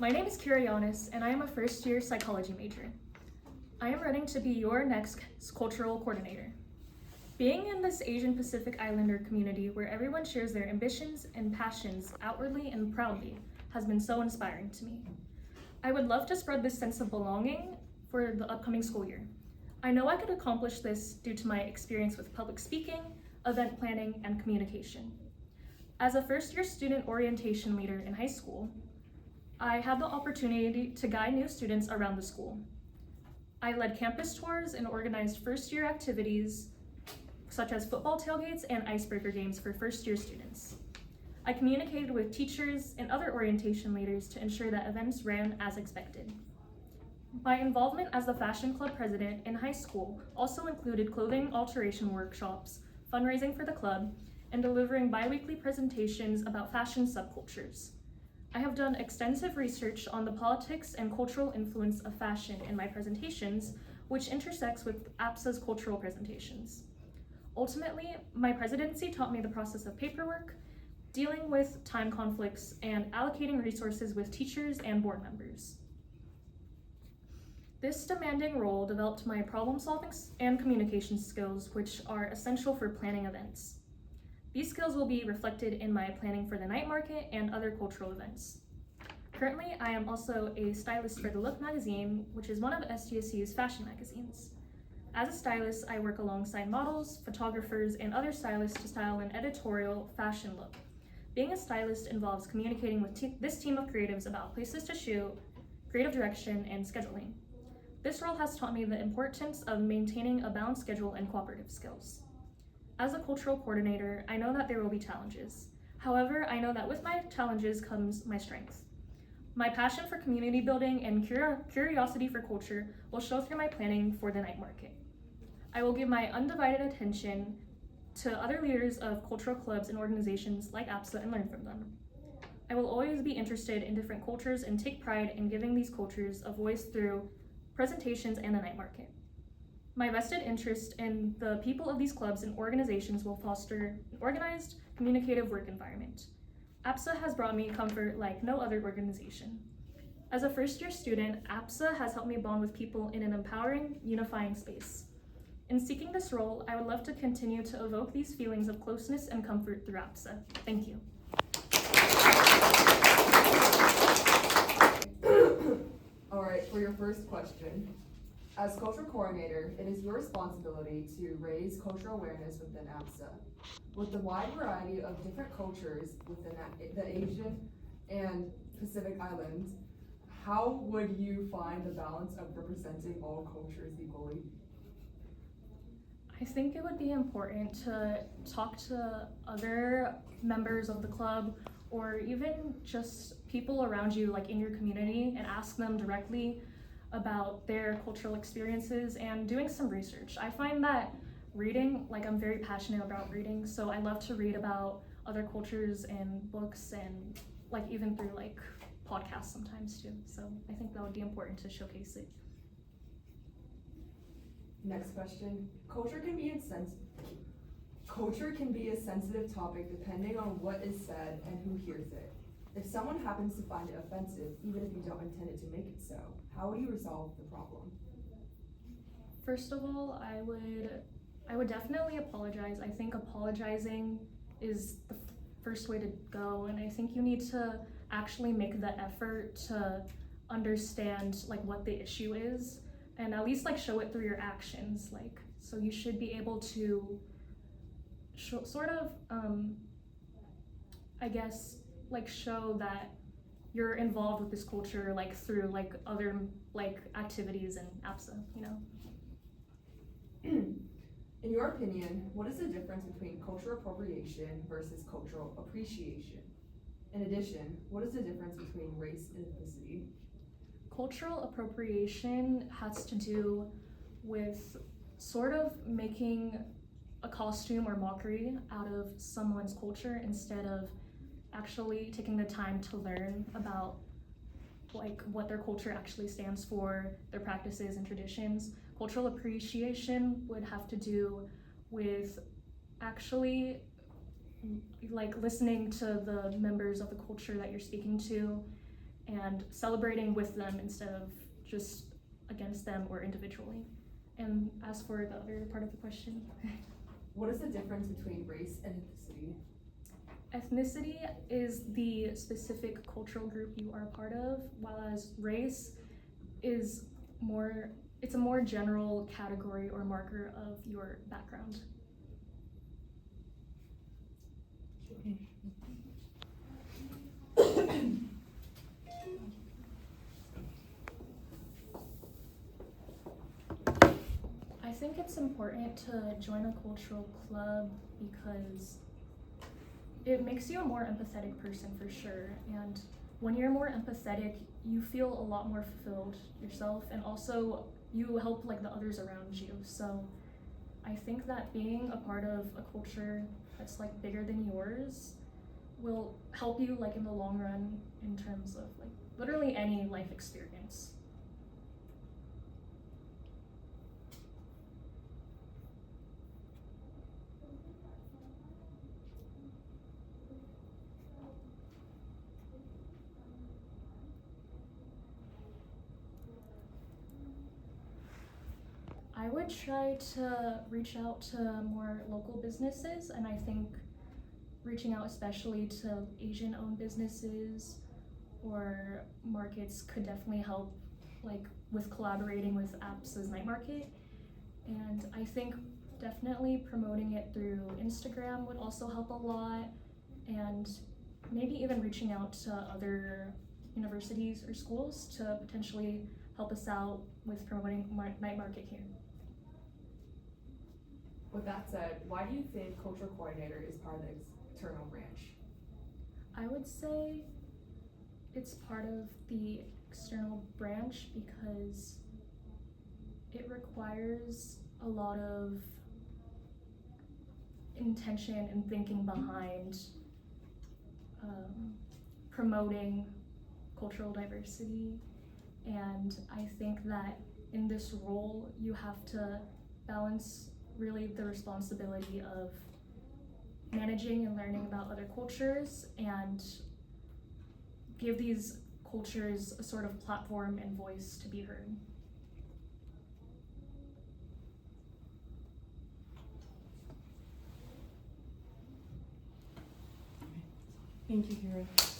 My name is Keira, Llanes, and I am a first-year psychology major. I am running to be your next cultural coordinator. Being in this Asian Pacific Islander community where everyone shares their ambitions and passions outwardly and proudly has been so inspiring to me. I would love to spread this sense of belonging for the upcoming school year. I know I could accomplish this due to my experience with public speaking, event planning, and communication. As a first-year student orientation leader in high school, I had the opportunity to guide new students around the school. I led campus tours and organized first-year activities such as football tailgates and icebreaker games for first-year students. I communicated with teachers and other orientation leaders to ensure that events ran as expected. My involvement as the Fashion Club president in high school also included clothing alteration workshops, fundraising for the club, and delivering bi-weekly presentations about fashion subcultures. I have done extensive research on the politics and cultural influence of fashion in my presentations, which intersects with APSA's cultural presentations. Ultimately, my presidency taught me the process of paperwork, dealing with time conflicts, and allocating resources with teachers and board members. This demanding role developed my problem-solving and communication skills, which are essential for planning events. These skills will be reflected in my planning for the night market and other cultural events. Currently, I am also a stylist for The Look magazine, which is one of SDSU's fashion magazines. As a stylist, I work alongside models, photographers, and other stylists to style an editorial fashion look. Being a stylist involves communicating with this team of creatives about places to shoot, creative direction, and scheduling. This role has taught me the importance of maintaining a balanced schedule and cooperative skills. As a cultural coordinator, I know that there will be challenges. However, I know that with my challenges comes my strength. My passion for community building and curiosity for culture will show through my planning for the night market. I will give my undivided attention to other leaders of cultural clubs and organizations like APSA and learn from them. I will always be interested in different cultures and take pride in giving these cultures a voice through presentations and the night market. My vested interest in the people of these clubs and organizations will foster an organized, communicative work environment. APSA has brought me comfort like no other organization. As a first-year student, APSA has helped me bond with people in an empowering, unifying space. In seeking this role, I would love to continue to evoke these feelings of closeness and comfort through APSA. Thank you. All right, for your first question. As cultural coordinator, it is your responsibility to raise cultural awareness within APSA. With the wide variety of different cultures within the Asian and Pacific Islands, how would you find the balance of representing all cultures equally? I think it would be important to talk to other members of the club or even just people around you, like in your community, and ask them directly about their cultural experiences and doing some research. I find that reading, I'm very passionate about reading, so I love to read about other cultures and books and even through podcasts sometimes too. So I think that would be important to showcase it. Next question. Culture can be a sensitive topic depending on what is said and who hears it. If someone happens to find it offensive, even if you don't intend it to make it so, how would you resolve the problem? First of all, I would definitely apologize. I think apologizing is the first way to go, and I think you need to actually make the effort to understand what the issue is, and at least show it through your actions. So you should be able to show that you're involved with this culture through other activities and APSA, In your opinion, what is the difference between cultural appropriation versus cultural appreciation? In addition, what is the difference between race and ethnicity? Cultural appropriation has to do with making a costume or mockery out of someone's culture instead of actually taking the time to learn about what their culture actually stands for, their practices and traditions. Cultural appreciation would have to do with actually listening to the members of the culture that you're speaking to and celebrating with them instead of just against them or individually. And as for the other part of the question, What is the difference between race and ethnicity? ethnicity is the specific cultural group you are a part of, while as race is it's a more general category or marker of your background. I think it's important to join a cultural club because it makes you a more empathetic person for sure. And when you're more empathetic, you feel a lot more fulfilled yourself, and also you help like the others around you. So I think that being a part of a culture that's like bigger than yours will help you like in the long run in terms of like literally any life experience. I would try to reach out to more local businesses, and I think reaching out especially to Asian-owned businesses or markets could definitely help, like with collaborating with APSA's night market. And I think definitely promoting it through Instagram would also help a lot, and maybe even reaching out to other universities or schools to potentially help us out with promoting night market here. With that said, why do you think cultural coordinator is part of the external branch? I would say it's part of the external branch because it requires a lot of intention and thinking behind promoting cultural diversity. And I think that in this role, you have to balance really the responsibility of managing and learning about other cultures and give these cultures a sort of platform and voice to be heard. Thank you, Keira.